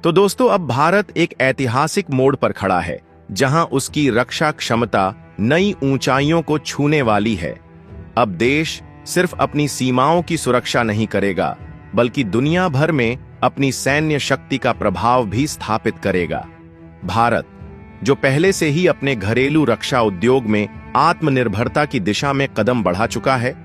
तो दोस्तों, अब भारत एक ऐतिहासिक मोड़ पर खड़ा है, जहां उसकी रक्षा क्षमता नई ऊंचाइयों को छूने वाली है। अब देश सिर्फ अपनी सीमाओं की सुरक्षा नहीं करेगा, बल्कि दुनिया भर में अपनी सैन्य शक्ति का प्रभाव भी स्थापित करेगा। भारत, जो पहले से ही अपने घरेलू रक्षा उद्योग में आत्मनिर्भरता की दिशा में कदम बढ़ा चुका है,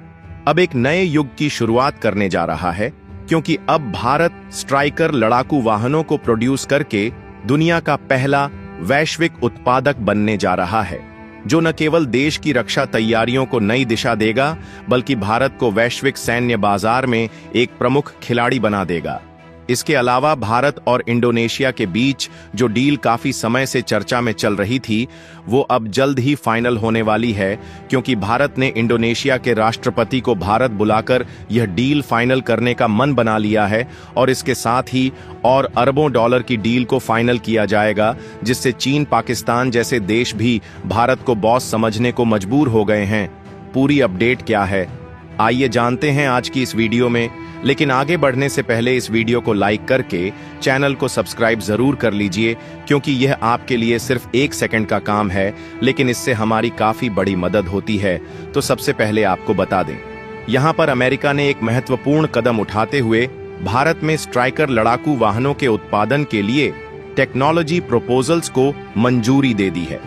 अब एक नए युग की शुरुआत करने जा रहा है, क्योंकि अब भारत स्ट्राइकर लड़ाकू वाहनों को प्रोड्यूस करके दुनिया का पहला वैश्विक उत्पादक बनने जा रहा है, जो न केवल देश की रक्षा तैयारियों को नई दिशा देगा, बल्कि भारत को वैश्विक सैन्य बाजार में एक प्रमुख खिलाड़ी बना देगा। इसके अलावा भारत और इंडोनेशिया के बीच जो डील काफी समय से चर्चा में चल रही थी, वो अब जल्द ही फाइनल होने वाली है, क्योंकि भारत ने इंडोनेशिया के राष्ट्रपति को भारत बुलाकर यह डील फाइनल करने का मन बना लिया है, और इसके साथ ही और अरबों डॉलर की डील को फाइनल किया जाएगा, जिससे चीन, पाकिस्तान जैसे देश भी भारत को बॉस समझने को मजबूर हो गए हैं। पूरी अपडेट क्या है, आइए जानते हैं आज की इस वीडियो में। लेकिन आगे बढ़ने से पहले इस वीडियो को लाइक करके चैनल को सब्सक्राइब जरूर कर लीजिए, क्योंकि यह आपके लिए सिर्फ 1 सेकंड का काम है, लेकिन इससे हमारी काफी बड़ी मदद होती है। तो सबसे पहले आपको बता दें, यहाँ पर अमेरिका ने एक महत्वपूर्ण कदम उठाते हुए भारत में स्ट्राइकर लड़ाकू वाहनों के उत्पादन के लिए टेक्नोलॉजी प्रपोजल्स को मंजूरी दे दी है।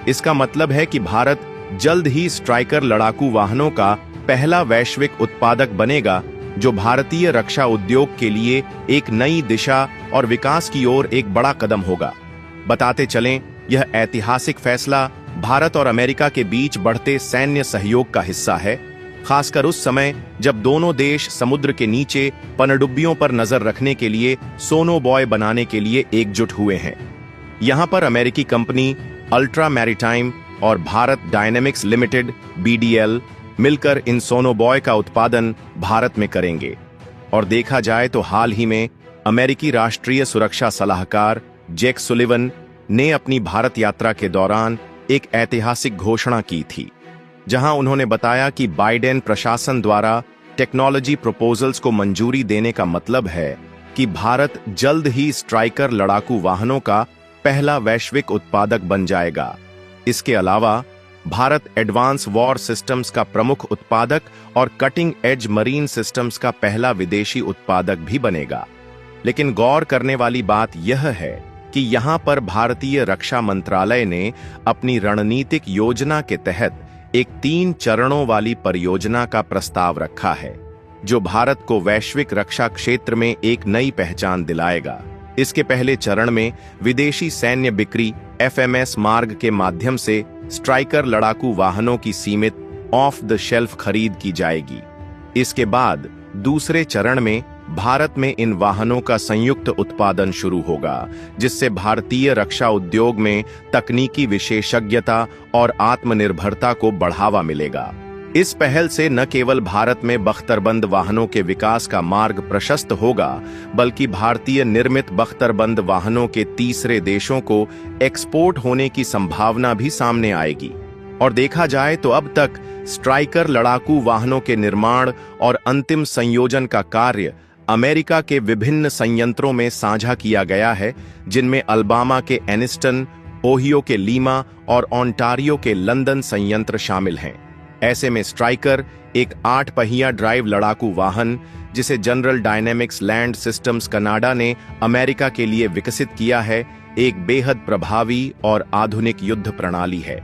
इसका मतलब है कि भारत जल्द ही स्ट्राइकर लड़ाकू वाहनों का पहला वैश्विक उत्पादक बनेगा, जो भारतीय रक्षा उद्योग के लिए एक नई दिशा और विकास की ओर एक बड़ा कदम होगा। बताते चलें, यह ऐतिहासिक फैसला भारत और अमेरिका के बीच बढ़ते सैन्य सहयोग का हिस्सा है, खासकर उस समय जब दोनों देश समुद्र के नीचे पनडुब्बियों पर नजर रखने के लिए सोनोबॉय बनाने के लिए एकजुट हुए हैं। यहां पर अमेरिकी कंपनी अल्ट्रा मैरीटाइम और भारत डायनेमिक्स लिमिटेड (BDL) मिलकर इन सोनोबॉय का उत्पादन भारत में करेंगे। और देखा जाए तो हाल ही में अमेरिकी राष्ट्रीय सुरक्षा सलाहकार जैक सुलिवन ने अपनी भारत यात्रा के दौरान एक ऐतिहासिक घोषणा की थी, जहां उन्होंने बताया कि बाइडेन प्रशासन द्वारा टेक्नोलॉजी प्रपोजल्स को मंजूरी देने का मतलब है कि भारत जल्द ही स्ट्राइकर लड़ाकू वाहनों का पहला वैश्विक उत्पादक बन जाएगा। इसके अलावा भारत एडवांस वॉर सिस्टम्स का प्रमुख उत्पादक और कटिंग एज मरीन सिस्टम्स का पहला विदेशी उत्पादक भी बनेगा। लेकिन गौर करने वाली बात यह है कि यहां पर भारतीय रक्षा मंत्रालय ने अपनी रणनीतिक योजना के तहत एक 3 चरणों वाली परियोजना का प्रस्ताव रखा है, जो भारत को वैश्विक रक्षा क्षेत्र में एक नई पहचान दिलाएगा। इसके पहले चरण में विदेशी सैन्य बिक्री FMS मार्ग के माध्यम से स्ट्राइकर लड़ाकू वाहनों की सीमित ऑफ द शेल्फ खरीद की जाएगी। इसके बाद दूसरे चरण में भारत में इन वाहनों का संयुक्त उत्पादन शुरू होगा, जिससे भारतीय रक्षा उद्योग में तकनीकी विशेषज्ञता और आत्मनिर्भरता को बढ़ावा मिलेगा। इस पहल से न केवल भारत में बख्तरबंद वाहनों के विकास का मार्ग प्रशस्त होगा, बल्कि भारतीय निर्मित बख्तरबंद वाहनों के तीसरे देशों को एक्सपोर्ट होने की संभावना भी सामने आएगी। और देखा जाए तो अब तक स्ट्राइकर लड़ाकू वाहनों के निर्माण और अंतिम संयोजन का कार्य अमेरिका के विभिन्न संयंत्रों में साझा किया गया है, जिनमें अल्बामा के एनिस्टन, ओहियो के लीमा और ओंटारियो के लंदन संयंत्र शामिल हैं। ऐसे में स्ट्राइकर एक 8 पहिया ड्राइव लड़ाकू वाहन, जिसे general dynamics land systems Canada ने अमेरिका के लिए विकसित किया है, एक बेहद प्रभावी और आधुनिक युद्ध प्रणाली है।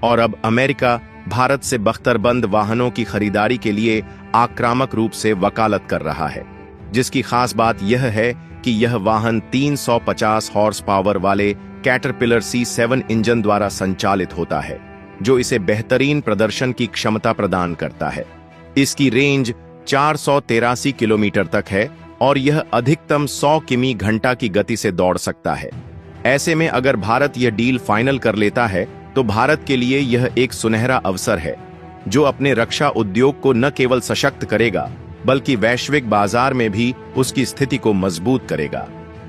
और अब अमेरिका भारत से बख्तरबंद वाहनों की खरीदारी के लिए आक्रामक रूप से वकालत कर रहा है, जिसकी खास बात यह है कि यह वाहन 350 हॉर्स पावर वाले कैटरपिलर C7 इंजन द्वारा संचालित होता है, जो इसे बेहतरीन प्रदर्शन की क्षमता प्रदान करता है। इसकी रेंज 483 किलोमीटर तक है और यह अधिकतम 100 किमी घंटा की गति से दौड़ सकता है। ऐसे में अगर भारत यह डील फाइनल कर लेता है, तो भारत के लिए यह एक सुनहरा अवसर है, जो अपने रक्षा उद्योग को न केवल सशक्त करेगा, बल्कि वैश्विक बाजार में भी उसकी स्थिति को मजबूत करेगा।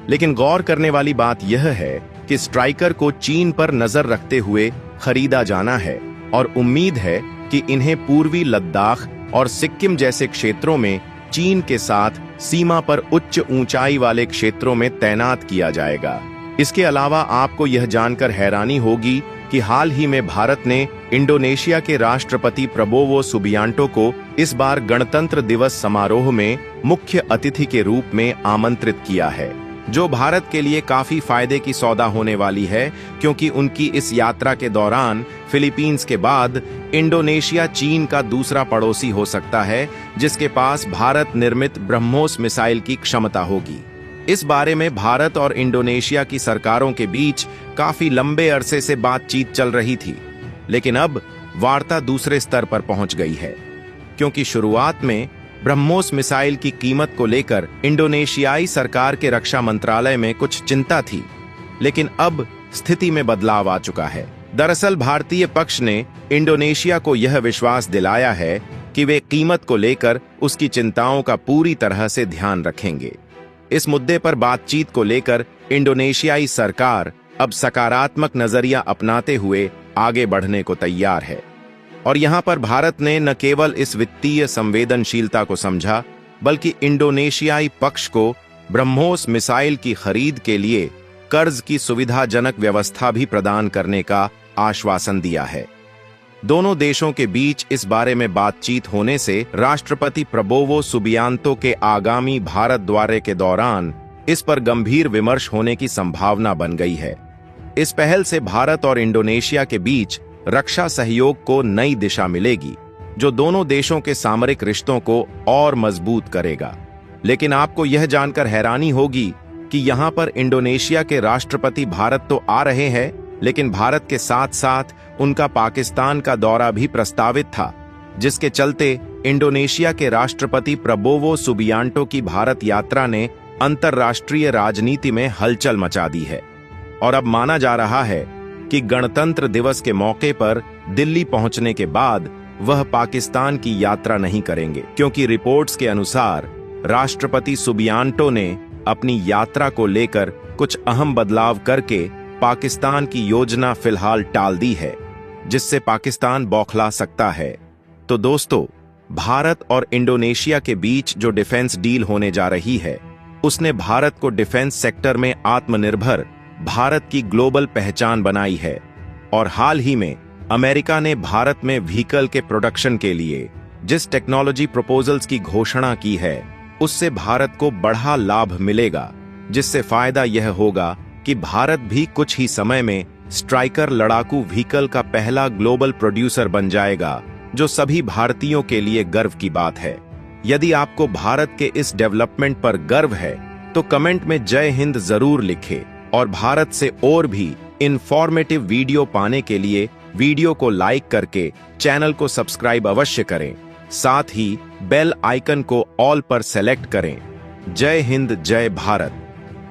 लेकिन गौर करने वाली बात यह है कि स्ट्राइकर को चीन पर नजर रखते हुए खरीदा जाना है, और उम्मीद है कि इन्हें पूर्वी लद्दाख और सिक्किम जैसे क्षेत्रों में चीन के साथ सीमा पर उच्च ऊंचाई वाले क्षेत्रों में तैनात किया जाएगा। इसके अलावा आपको यह जानकर हैरानी होगी कि हाल ही में भारत ने इंडोनेशिया के राष्ट्रपति प्रबोवो सुबियांटो को इस बार गणतंत्र दिवस समारोह में मुख्य अतिथि के रूप में आमंत्रित किया है, जो भारत के लिए काफी फायदे की सौदा होने वाली है, क्योंकि उनकी इस यात्रा के दौरान फिलीपींस के बाद इंडोनेशिया चीन का दूसरा पड़ोसी हो सकता है जिसके पास भारत निर्मित ब्रह्मोस मिसाइल की क्षमता होगी। इस बारे में भारत और इंडोनेशिया की सरकारों के बीच काफी लंबे अरसे से बातचीत चल रही थी, लेकिन अब वार्ता दूसरे स्तर पर पहुंच गई है, क्योंकि शुरुआत में ब्रह्मोस मिसाइल की कीमत को लेकर इंडोनेशियाई सरकार के रक्षा मंत्रालय में कुछ चिंता थी, लेकिन अब स्थिति में बदलाव आ चुका है। दरअसल भारतीय पक्ष ने इंडोनेशिया को यह विश्वास दिलाया है कि वे कीमत को लेकर उसकी चिंताओं का पूरी तरह से ध्यान रखेंगे। इस मुद्दे पर बातचीत को लेकर इंडोनेशियाई सरकार अब सकारात्मक नजरिया अपनाते हुए आगे बढ़ने को तैयार है, और यहां पर भारत ने न केवल इस वित्तीय संवेदनशीलता को समझा, बल्कि इंडोनेशियाई पक्ष को ब्रह्मोस मिसाइल की खरीद के लिए कर्ज की सुविधाजनक व्यवस्था भी प्रदान करने का आश्वासन दिया है। दोनों देशों के बीच इस बारे में बातचीत होने से राष्ट्रपति प्रबोवो सुबियांतो के आगामी भारत दौरे के दौरान इस पर गंभीर विमर्श होने की संभावना बन गई है। इस पहल से भारत और इंडोनेशिया के बीच रक्षा सहयोग को नई दिशा मिलेगी, जो दोनों देशों के सामरिक रिश्तों को और मजबूत करेगा। लेकिन आपको यह जानकर हैरानी होगी कि यहाँ पर इंडोनेशिया के राष्ट्रपति भारत तो आ रहे हैं, लेकिन भारत के साथ साथ उनका पाकिस्तान का दौरा भी प्रस्तावित था, जिसके चलते इंडोनेशिया के राष्ट्रपति प्रबोवो सुबियांटो की भारत यात्रा ने अंतर्राष्ट्रीय राजनीति में हलचल मचा दी है। और अब माना जा रहा है कि गणतंत्र दिवस के मौके पर दिल्ली पहुंचने के बाद वह पाकिस्तान की यात्रा नहीं करेंगे, क्योंकि रिपोर्ट्स के अनुसार राष्ट्रपति सुबियांटो ने अपनी यात्रा को लेकर कुछ अहम बदलाव करके पाकिस्तान की योजना फिलहाल टाल दी है, जिससे पाकिस्तान बौखला सकता है। तो दोस्तों, भारत और इंडोनेशिया के बीच जो डिफेंस डील होने जा रही है, उसने भारत को डिफेंस सेक्टर में आत्मनिर्भर भारत की ग्लोबल पहचान बनाई है। और हाल ही में अमेरिका ने भारत में व्हीकल के प्रोडक्शन के लिए जिस टेक्नोलॉजी प्रपोजल्स की घोषणा की है, उससे भारत को बड़ा लाभ मिलेगा, जिससे फायदा यह होगा कि भारत भी कुछ ही समय में स्ट्राइकर लड़ाकू व्हीकल का पहला ग्लोबल प्रोड्यूसर बन जाएगा, जो सभी भारतीयों के लिए गर्व की बात है। यदि आपको भारत के इस डेवलपमेंट पर गर्व है तो कमेंट में जय हिंद जरूर लिखें, और भारत से और भी इंफॉर्मेटिव वीडियो पाने के लिए वीडियो को लाइक करके चैनल को सब्सक्राइब अवश्य करें। साथ ही बेल आइकन को ऑल पर सेलेक्ट करें। जय हिंद, जय भारत।